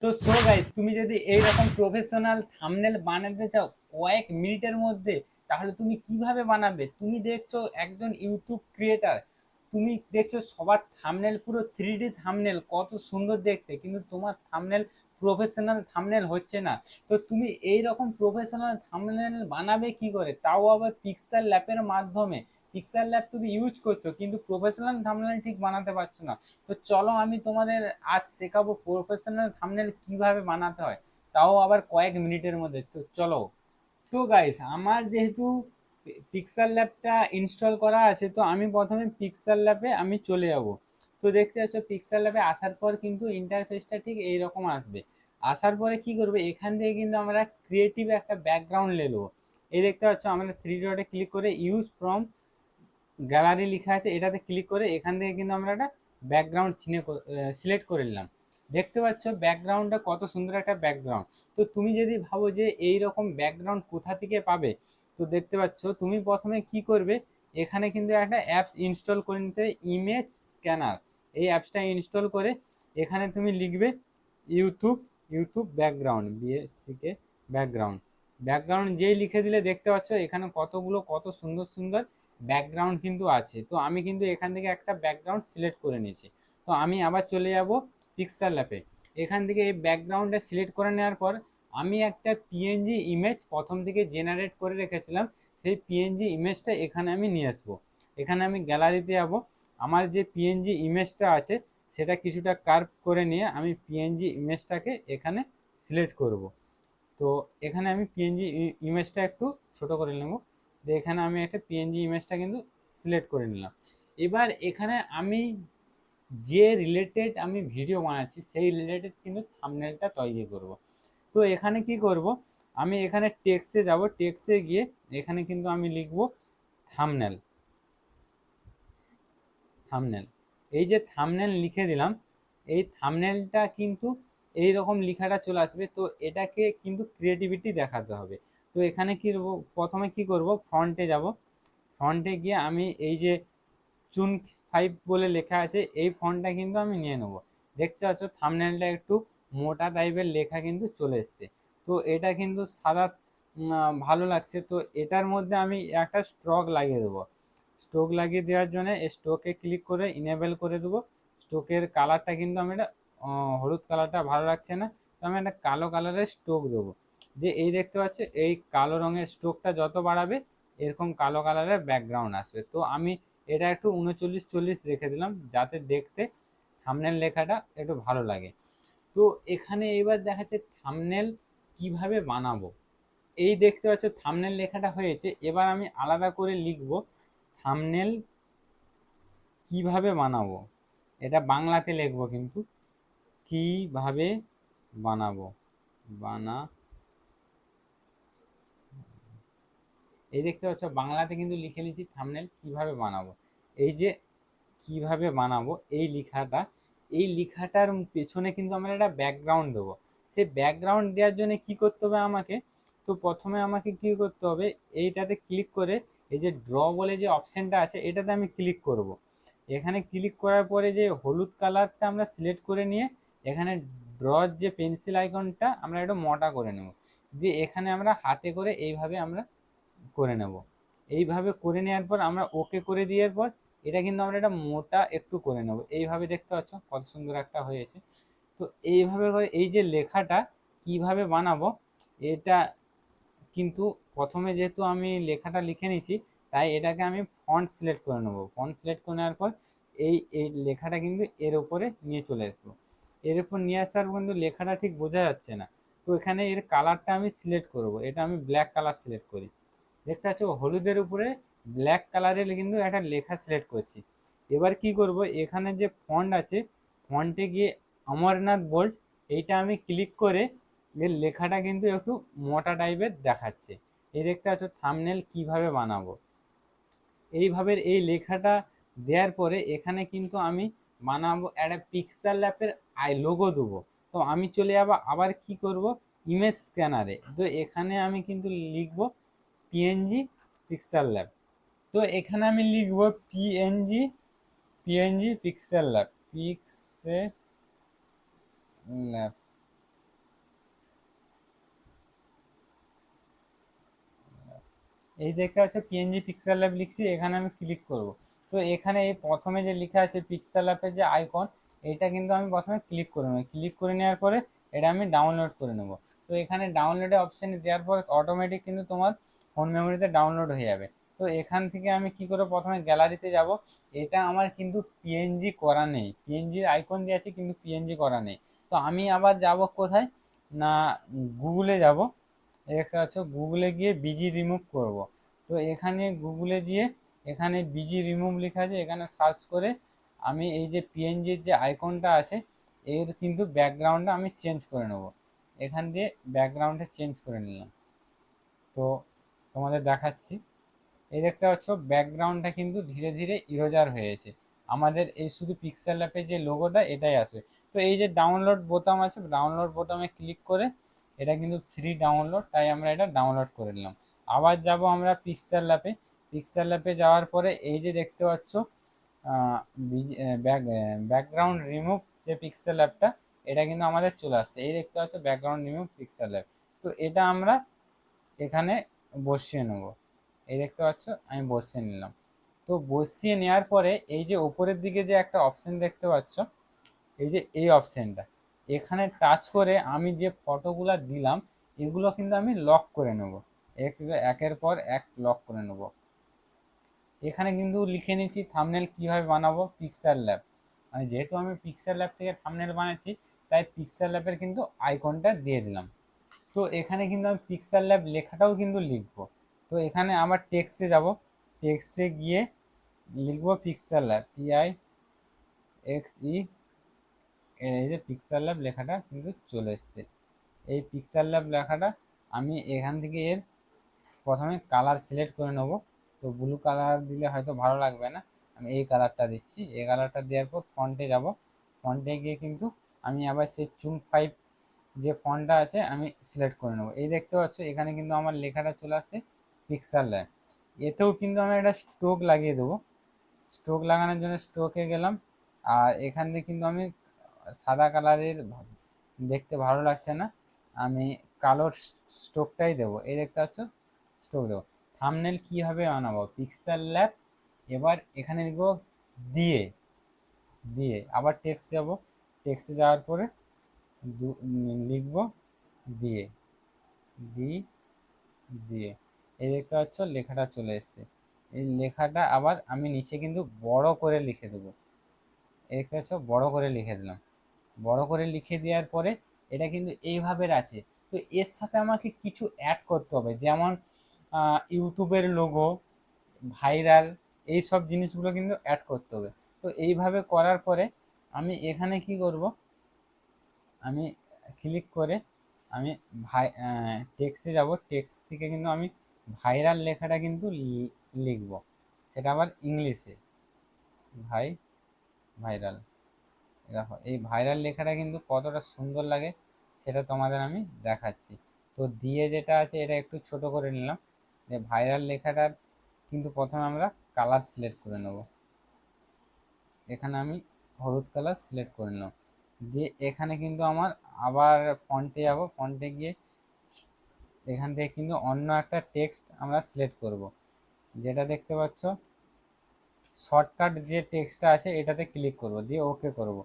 তো so guys, তুমি যদি এইরকম প্রফেশনাল থাম্বনেল বানাতে চাও কয়েক মিনিটের মধ্যে, তাহলে তুমি কিভাবে বানাবে? তুমি দেখছো একজন ইউটিউব ক্রিয়েটার, তুমি দেখছো সবার থাম্বনেল পুরো 3D থাম্বনেল, কত সুন্দর দেখতে, কিন্তু তোমার থাম্বনেল প্রফেশনাল থাম্বনেল হচ্ছে না। তো তুমি এই রকম প্রফেশনাল থাম্বনেল বানাবে কি করে, তাও আবার পিক্সেল ল্যাপের মাধ্যমে? পিক্সেল ল্যাব তুমি ইউজ করছো কিন্তু প্রফেশনাল থাম্বনেল ঠিক বানাতে পারছো না। তো চলো আমি তোমাদের আজ শেখাবো প্রফেশনাল থাম্বনেল কিভাবে বানাতে হয়, তাও আবার কয়েক মিনিটের মধ্যে। তো চলো। তো গাইস, আমার যেহেতু পিক্সেল ল্যাবটা ইনস্টল করা আছে, তো আমি প্রথমে পিক্সেল ল্যাবে আমি চলে যাব। তো দেখতে পাচ্ছ পিক্সেল ল্যাবে আসার পর কিন্তু ইন্টারফেসটা ঠিক এইরকম আসবে। আসার পরে কি করবে, এখান থেকে কিন্তু আমরা ক্রিয়েটিভ একটা ব্যাকগ্রাউন্ড নেবো। এই দেখতে পাচ্ছ আমরা থ্রি ডটে ক্লিক করে ইউজ ফ্রম গ্যালারি লেখা আছে, এটাতে ক্লিক করে এখান থেকে কিন্তু আমরা একটা ব্যাকগ্রাউন্ড সিলেক্ট করে নিলাম। দেখতে পাচ্ছ ব্যাকগ্রাউন্ডটা কত সুন্দর একটা ব্যাকগ্রাউন্ড। তো তুমি যদি ভাবো যে এই রকম ব্যাকগ্রাউন্ড কোথা থেকে পাবে, তো দেখতে পাচ্ছ তুমি প্রথমে কি করবে, এখানে কিন্তু একটা অ্যাপস ইনস্টল করে নিতে হবে, ইমেজ স্ক্যানার। এই অ্যাপসটা ইনস্টল করে এখানে তুমি লিখবে ইউটিউব, ইউটিউব ব্যাকগ্রাউন্ড, বিএসসিকে ব্যাকগ্রাউন্ড। ব্যাকগ্রাউন্ড যেই লিখে দিলে দেখতে পাচ্ছ এখানে কতগুলো কত সুন্দর সুন্দর ব্যাকগ্রাউন্ড কিন্তু আছে। তো আমি কিন্তু এখান থেকে একটা ব্যাকগ্রাউন্ড সিলেক্ট করে নিয়েছি। তো আমি আবার চলে যাব পিক্সেল ল্যাপে। এখান থেকে এই ব্যাকগ্রাউন্ডটা সিলেক্ট করে নেওয়ার পর আমি একটা পিএনজি ইমেজ প্রথম থেকে জেনারেট করে রেখেছিলাম, সেই পিএনজি ইমেজটা এখানে আমি নিয়ে আসবো। এখানে আমি গ্যালারিতে যাব, আমার যে পিএনজি ইমেজটা আছে সেটা কিছুটা কার্ভ করে নিয়ে আমি পিএনজি ইমেজটাকে এখানে সিলেক্ট করব। তো এখানে আমি পিএনজি ইমেজটা একটু ছোট করে নেব। তো এখানে আমি একটা পিএনজি ইমেজটা কিন্তু সিলেক্ট করে নিলাম। এবার এখানে আমি যে রিলেটেড আমি ভিডিও বানাচ্ছি সেই রিলেটেড কিন্তু থাম্বনেলটা তৈরি করব। তো এখানে কি করব, আমি এখানে টেক্সটে যাব, টেক্সটে গিয়ে এখানে কিন্তু আমি লিখব থাম্বনেল। থাম্বনেল, এই যে থাম্বনেল লিখে দিলাম, এই থাম্বনেলটা কিন্তু এই রকম লেখাটা চলে আসবে। তো এটাকে কিন্তু ক্রিয়েটিভিটি দেখাতে হবে। তো এখানে কি প্রথমে কি করব, ফ্রন্টে যাব। ফন্টে গিয়ে আমি এই যে চুন 5 বলে লেখা আছে এই ফন্টটা কিন্তু আমি নিয়ে নেব। দেখতে পাচ্ছ থাম্বনেলটা একটু মোটা টাইপের লেখা কিন্তু চলে এসছে। তো এটা কিন্তু সাদা ভালো লাগছে। তো এটার মধ্যে আমি একটা স্ট্রোক লাগিয়ে দেবো। স্ট্রোক লাগিয়ে দেওয়ার জন্য স্ট্রোকে ক্লিক করে ইনেবল করে দেবো। স্ট্রোকের কালারটা কিন্তু আমি এটা হলুদ কালারটা ভালো লাগছে না, তো আমি একটা কালো কালারের স্ট্রোক দেবো। যে এই দেখতে পাচ্ছ এই কালো রঙের স্ট্রোকটা যত বাড়াবে এরকম কালো কালারের ব্যাকগ্রাউন্ড আসবে। তো আমি এটা একটু 39-40 রেখে দিলাম, যাতে দেখতে থাম্বনেল লেখাটা একটু ভালো লাগে। তো এখানে এবার দেখাচ্ছে থাম্বনেল কিভাবে বানাবো। এই দেখতে পাচ্ছ থাম্বনেল লেখাটা হয়েছে। এবার আমি আলাদা করে লিখব থাম্বনেল কিভাবে বানাবো, এটা বাংলাতে লিখবো কিন্তু, কিভাবে বানাবো, বানা, এই দেখতে পাচ্ছ বাংলাতে কিন্তু লিখে নিয়েছি থাম্বনেল কিভাবে বানাবো। এই যে কিভাবে বানাবো এই লেখাটা, এই লেখাটার পেছনে কিন্তু আমরা একটা ব্যাকগ্রাউন্ড দেবো। সেই ব্যাকগ্রাউন্ড দেওয়ার জন্য কি করতে হবে আমাকে, তো প্রথমে আমাকে কি করতে হবে, এইটাতে ক্লিক করে এই যে ড্র বলে যে অপশানটা আছে এটাতে আমি ক্লিক করব। এখানে ক্লিক করার পরে যে হলুদ কালারটা আমরা সিলেক্ট করে নিয়ে এখানে ড্রর যে পেন্সিল আইকনটা আমরা একটু মোটা করে নেব, দিয়ে এখানে আমরা হাতে করে এইভাবে আমরা করে নেব। এইভাবে করে নেওয়ার পর আমরা ওকে করে দেওয়ার পর এটা কিন্তু আমরা একটা মোটা একটু করে নেব। এইভাবে দেখতে পাচ্ছ কত সুন্দর একটা হয়েছে। তো এইভাবে করে এই যে লেখাটা কিভাবে বানাবো, এটা কিন্তু প্রথমে যেহেতু আমি লেখাটা লিখে নিয়েছি, তাই এটাকে আমি ফন্ট সিলেক্ট করে নেব। ফন্ট সিলেক্ট করে নেওয়ার পর এই এই লেখাটা কিন্তু এর উপরে নিয়ে চলে আসবো। এর উপর নিয়ে আসার পর কিন্তু লেখাটা ঠিক বোঝা যাচ্ছে না। তো এখানে এর কালারটা আমি সিলেক্ট করব, এটা আমি ব্ল্যাক কালার সিলেক্ট করি। দেখতে পাচ্ছ হলুদের উপরে ব্ল্যাক কালারের কিন্তু একটা লেখা সিলেক্ট করছি। এবার কি করব, এখানে যে ফন্ট আছে ফন্টে গিয়ে অমরনাথ বোল্ড, এইটা আমি ক্লিক করে এর লেখাটা কিন্তু একটু মোটা টাইপের দেখাচ্ছে। এই দেখতে পাচ্ছ থাম্বনেল কিভাবে বানাবো। এইভাবে এই লেখাটা দেওয়ার পরে এখানে কিন্তু আমি বানাবো একটা পিক্সেল ল্যাপের লোগো দেবো। তো আমি চলে যাবো আবার কি করব, ইমেজ স্ক্যানারে। তো এখানে আমি কিন্তু লিখবো পিএনজি পিক্সেল ল্যাব। তো এখানে আমি লিখবো PNG, PNG pixel lab, pixel lab. এই দেখতে পাচ্ছ পিএনজি পিক্সেল ল্যাব লিখছি, এখানে আমি ক্লিক করব। তো এখানে এই প্রথমে যে লেখা আছে পিক্সেল ল্যাবের যে আইকন, এটা কিন্তু আমি প্রথমে ক্লিক করে নেব। ক্লিক করে নেওয়ার পরে এটা আমি ডাউনলোড করে নেব। তো এখানে ডাউনলোডে অপশানে দেওয়ার পর অটোমেটিক কিন্তু তোমার ফোন মেমোরিতে ডাউনলোড হয়ে যাবে। তো এখান থেকে আমি কি করে প্রথমে গ্যালারিতে যাব। এটা আমার কিন্তু পিএনজি করা নেই, পিএনজির আইকন দিয়ে আছে কিন্তু পিএনজি করা নেই। তো আমি আবার যাব কোথায় না, গুগলে যাব। দেখতে পাচ্ছ গুগলে গিয়ে বিজি রিমুভ করব। তো এখানে গুগলে গিয়ে এখানে বিজি রিমুভ লেখা আছে, এখানে সার্চ করে আমি এই যে পিএনজির যে আইকনটা আছে এর কিন্তু ব্যাকগ্রাউন্ডটা আমি চেঞ্জ করে নেব। এখান দিয়ে ব্যাকগ্রাউন্ডে চেঞ্জ করে নিলাম। তো তোমাদের দেখাচ্ছি, এই দেখতে পাচ্ছ ব্যাকগ্রাউন্ডটা কিন্তু ধীরে ধীরে ইরোজার হয়েছে। আমাদের এই শুধু পিক্সেল ল্যাপের যে লোগোটা এটাই আসবে। তো এই যে ডাউনলোড বোতাম আছে, ডাউনলোড বোতামে ক্লিক করে এটা কিন্তু ফ্রি ডাউনলোড, তাই আমরা এটা ডাউনলোড করে নিলাম। আবার যাব আমরা পিক্সেল ল্যাপে। পিক্সেল ল্যাপে যাওয়ার পরে এই যে দেখতে পাচ্ছ ব্যাকগ্রাউন্ড রিমুভ যে পিক্সেল ল্যাপটা, এটা কিন্তু আমাদের চলে আসছে। এই দেখতে পাচ্ছ ব্যাকগ্রাউন্ড রিমুভ পিক্সেল ল্যাপ। তো এটা আমরা এখানে বসিয়ে নেব। এই দেখতে পাচ্ছ আমি বসিয়ে নিলাম। তো বসিয়ে নেওয়ার পরে এই যে ওপরের দিকে যে একটা অপশান দেখতে পাচ্ছ, এই যে এই অপশানটা, এখানে টাচ করে আমি যে ফটোগুলো দিলাম এগুলো কিন্তু আমি লক করে নেব। একের পর এক লক করে নেব। এখানে কিন্তু লিখে নিচ্ছি থাম্বনেল কীভাবে বানাবো, পিক্সেল ল্যাব। মানে যেহেতু আমি পিক্সেল ল্যাব থেকে থাম্বনেল বানাচ্ছি, তাই পিক্সেল ল্যাবের কিন্তু আইকনটা দিয়ে দিলাম। তো এখানে কিন্তু আমি পিক্সেল ল্যাব লেখাটাও কিন্তু লিখবো। তো এখানে আমার টেক্সটে যাব, টেক্সটে গিয়ে লিখবো পিক্সেল ল্যাব, PIXE। এই যে পিক্সেল ল্যাব লেখাটা কিন্তু চলে এসছে। এই পিক্সেল ল্যাব লেখাটা আমি এখান থেকে এর প্রথমে কালার সিলেক্ট করে নেব। তো ব্লু কালার দিলে হয়তো ভালো লাগবে না, আমি এই কালারটা দিচ্ছি। এই কালারটা দেওয়ার পর ফন্টে যাব। ফন্টে গিয়ে কিন্তু আমি আবার সেই চুং 5 যে ফন্টটা আছে আমি সিলেক্ট করে নেব। এই দেখতে পাচ্ছ এখানে কিন্তু আমার লেখাটা চলে আসছে পিক্সেল ল্যাব। এতেও কিন্তু আমি একটা স্ট্রোক লাগিয়ে দেবো। স্ট্রোক লাগানোর জন্য স্ট্রোকে গেলাম। আর এখান থেকে কিন্তু আমি সাদা কালারের দেখতে ভালো লাগছে না, আমি কালোর স্ট্রোকটাই দেবো। এই দেখতে পাচ্ছ স্ট্রোক দেবো। থাম্বনেল কীভাবে বানাবো, পিক্সেল ল্যাব। এবার এখানে লিখবো দিয়ে, দিয়ে আবার টেক্সট যাব। টেক্সটে যাওয়ার পরে লিখব দিয়ে, দি, দিয়ে। এই দেখতে পাচ্ছ লেখাটা চলে এসছে। এই লেখাটা আবার আমি নিচে কিন্তু বড় করে লিখে দেবো। এই দেখতে পাচ্ছ বড় করে লিখে দিলাম। বড় করে লিখে দেওয়ার পরে এটা কিন্তু এইভাবে আছে। তো এর সাথে আমাকে কিছু অ্যাড করতে হবে, যেমন ইউটিউবের লোগো, ভাইরাল, এই সব জিনিসগুলো কিন্তু অ্যাড করতে হবে। তো এইভাবে করার পরে আমি এখানে কি করব, আমি ক্লিক করে আমি টেক্সটে যাব। টেক্সট থেকে কিন্তু আমি ভাইরাল লেখাটা কিন্তু লিখব, সেটা আবার ইংলিশে, ভাইরাল। দেখো এই ভাইরাল লেখাটা কিন্তু কতটা সুন্দর লাগে সেটা তোমাদের আমি দেখাচ্ছি। তো দিয়ে যেটা আছে এটা একটু ছোট করে নিলাম। যে ভাইরাল লেখাটার কিন্তু প্রথমে আমরা কালার সিলেক্ট করে নেব। এখানে আমি হলুদ কালার সিলেক্ট করে নিলাম। দিয়ে এখানে কিন্তু আমার আবার ফন্টে যাব। ফন্টে গিয়ে এখান থেকে কিন্তু অন্য একটা টেক্সট আমরা সিলেক্ট করব। যেটা দেখতে পাচ্ছ শর্টকাট যে টেক্সটটা আছে এটাতে ক্লিক করব, দিয়ে ওকে করব।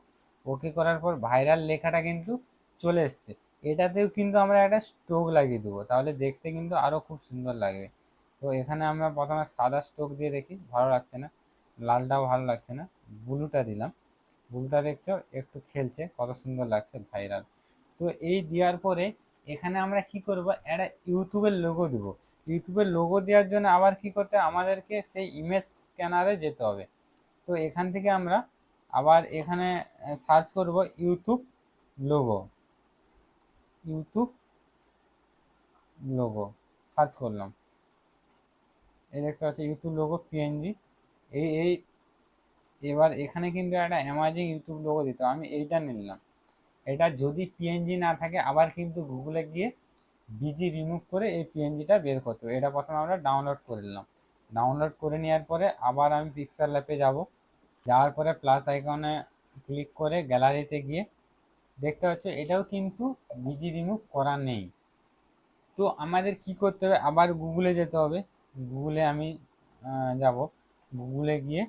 ওকে করার পর ভাইরাল লেখাটা কিন্তু চলে এসছে। এটাতেও কিন্তু আমরা একটা স্ট্রোক লাগিয়ে দেবো, তাহলে দেখতে কিন্তু আরও খুব সুন্দর লাগবে। তো এখানে আমরা প্রথমে সাদা স্ট্রোক দিয়ে দেখি, ভালো লাগছে না। লালটাও ভালো লাগছে না, ব্লুটা দিলাম। ব্লুটা দেখছো একটু খেলছে, কত সুন্দর লাগছে, ভাইরাল। তো এই দেওয়ার পরে এখানে আমরা কি করব, একটা ইউটিউবের লোগো দেবো। ইউটিউবের লোগো দেওয়ার জন্য আবার কি করতে হবে, আমাদেরকে সেই ইমেজ স্ক্যানারে যেতে হবে। তো এখান থেকে আমরা আবার এখানে সার্চ করব YouTube logo, YouTube logo search করলাম। এই দেখতে পাচ্ছি ইউটিউব লোগো পিএনজি। এই এবার এখানে কিন্তু একটা অ্যামাজিং ইউটিউব লোগো দিতে, আমি এইটা নিলাম। এটা যদি পিএনজি না থাকে আবার কিন্তু গুগলে গিয়ে বিজি রিমুভ করে এই পিএনজিটা বের করতে হবে। এটা প্রথমে আমরা ডাউনলোড করে নিলাম। ডাউনলোড করে নেওয়ার পরে আবার আমি পিক্সেল ল্যাবে যাব। যাওয়ার পরে প্লাস আইকনে ক্লিক করে গ্যালারিতে গিয়ে দেখতে পাচ্ছ এটাও কিন্তু বিজি রিমুভ করা নেই। তো আমাদের কি করতে হবে, আবার গুগলে যেতে হবে। গুগলে আমি যাব। গুগলে গিয়ে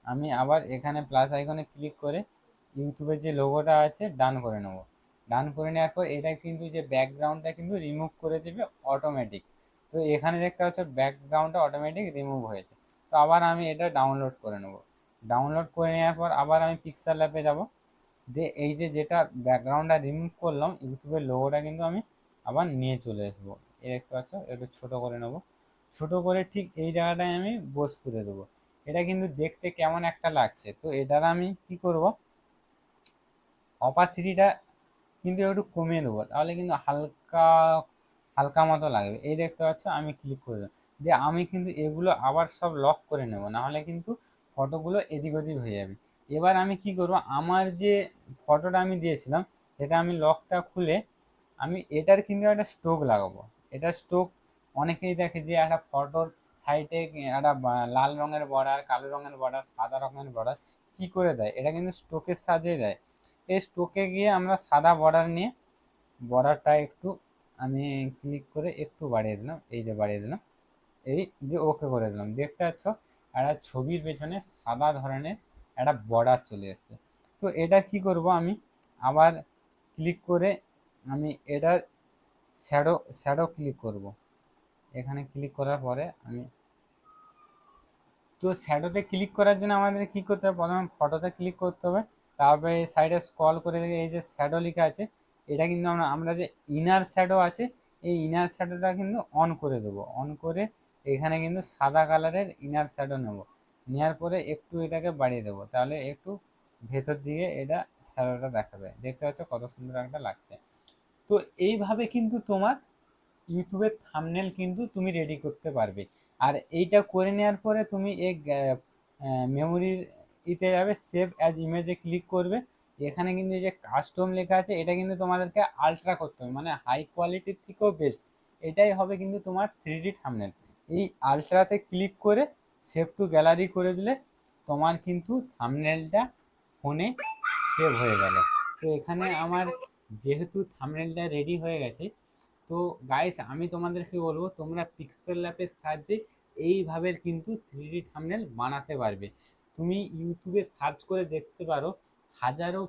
আমি আবার এখানে প্লাস আইকনে ক্লিক করে ইউটিউবের যে লোগোটা আছে ডান করে নেব। ডান করে নেওয়ার পর এটা কিন্তু যে ব্যাকগ্রাউন্ডটা কিন্তু রিমুভ করে দেবে অটোমেটিক। তো এখানে দেখতে পাচ্ছ ব্যাকগ্রাউন্ডটা অটোমেটিক রিমুভ হয়েছে। তো আবার আমি এটা ডাউনলোড করে নেব। ডাউনলোড করে নেওয়ার পর আবার আমি পিক্সেল ল্যাবে যাব, দিয়ে এই যে যেটা ব্যাকগ্রাউন্ডটা রিমুভ করলাম ইউটিউবের লোগোটা কিন্তু আমি আবার নিয়ে চলে আসবো। এই দেখতে পাচ্ছ, একটু ছোটো করে নেব। ছোটো করে ঠিক এই জায়গাটায় আমি বস করে দেবো। এটা কিন্তু দেখতে কেমন একটা লাগছে। তো এটার আমি কি করব, অপাসিটিটা কিন্তু একটু কমিয়ে দেবো, তাহলে কিন্তু হালকা হালকা মতো লাগবে। এই দেখতে পাচ্ছ আমি ক্লিক করে দেবো, দিয়ে আমি কিন্তু এগুলো আবার সব লক করে নেব, নাহলে কিন্তু ফটোগুলো এদিক ওদিক হয়ে যাবে। এবার আমি কি করব, আমার যে ফটোটা আমি দিয়েছিলাম সেটা আমি লকটা খুলে আমি এটার কিন্তু একটা স্টোক লাগাবো। এটা স্টোক অনেকেই দেখে যে একটা ফটোর সাইডে একটা লাল রঙের বর্ডার, কালো রঙের বর্ডার, সাদা রঙের বর্ডার কি করে দেয়, এটা কিন্তু স্টোকের সাহায্যে দেয়। এই স্টোকে গিয়ে আমরা সাদা বর্ডার নিয়ে বর্ডারটা একটু আমি ক্লিক করে একটু বাড়িয়ে দিলাম, এই যে বাড়িয়ে দিলাম, এই যে ওকে করে দিলাম। দেখতে পাচ্ছ একটা ছবির পেছনে সাদা ধরনের একটা বর্ডার চলে এসছে। তো এটা কি করব, আমি আবার ক্লিক করে আমি এটার শ্যাডো শ্যাডো ক্লিক করব। এখানে ক্লিক করার পরে আমি, তো শ্যাডোতে ক্লিক করার জন্য আমাদের কি করতে হবে, প্রথমে ফটোতে ক্লিক করতে হবে, তারপরে এই সাইডে স্ক্রল করে দেখে এই যে শ্যাডো লেখা আছে, এটা কিন্তু আমরা যে ইনার শ্যাডো আছে এই ইনার শ্যাডোটা কিন্তু অন করে দেবো। অন করে এখানে কিন্তু সাদা কালারের ইনার শ্যাডো নেব, নেওয়ার পরে একটু এটাকে বাড়িয়ে দেবো, তাহলে একটু ভেতর দিকে এটা শ্যাডোটা দেখাবে। দেখতে পাচ্ছ কত সুন্দর একটা লাগছে। তো এইভাবে কিন্তু তোমার ইউটিউবের থাম্বনেল কিন্তু তুমি রেডি করতে পারবে। আর এইটা করে নেওয়ার পরে তুমি এই মেমোরির ইতে যাবে, সেভ অ্যাজ ইমেজে ক্লিক করবে। এখানে কিন্তু এই যে কাস্টম লেখা আছে এটা কিন্তু তোমাদেরকে আলট্রা করতে হবে, মানে হাই কোয়ালিটির থেকেও বেস্ট। এটাই হবে কিন্তু তোমার 3D থাম্বনেল। এই আলট্রাতে ক্লিক করে সেভ টু গ্যালারি করে দিলে তোমার কিন্তু থাম্বনেলটা ফোনে সেভ হয়ে গেল। তো এখানে আমার যেহেতু থাম্বনেলটা রেডি হয়ে গেছে, তো গাইস আমি তোমাদেরকে বলবো তোমরা পিক্সেল ল্যাবের সাহায্যে এইভাবে কিন্তু 3D থাম্বনেল বানাতে পারবে। তুমি ইউটিউবে সার্চ করে দেখতে পারো, হাজারো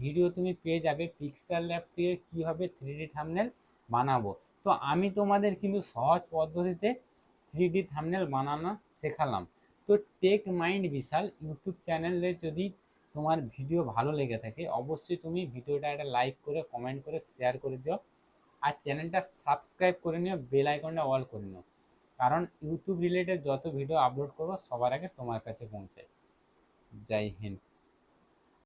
ভিডিও তুমি পেয়ে যাবে পিক্সেল ল্যাব থেকে কীভাবে 3D থাম্বনেল বানাবো। তো আমি তোমাদের কিন্তু সহজ পদ্ধতিতে 3D থাম্বনেল বানানো শেখালাম। তো টেক মাইন্ড বিশাল ইউটিউব চ্যানেলে যদি তোমার ভিডিও ভালো লেগে থাকে অবশ্যই তুমি ভিডিওটা একটা লাইক করে কমেন্ট করে শেয়ার করে দিও। আর চ্যানেলটা সাবস্ক্রাইব করে নিও, বেল আইকনটা অল করে নিও, কারণ ইউটিউব রিলেটেড যত ভিডিও আপলোড করবো সবার আগে তোমার কাছে পৌঁছায়। জয় হিন্দ।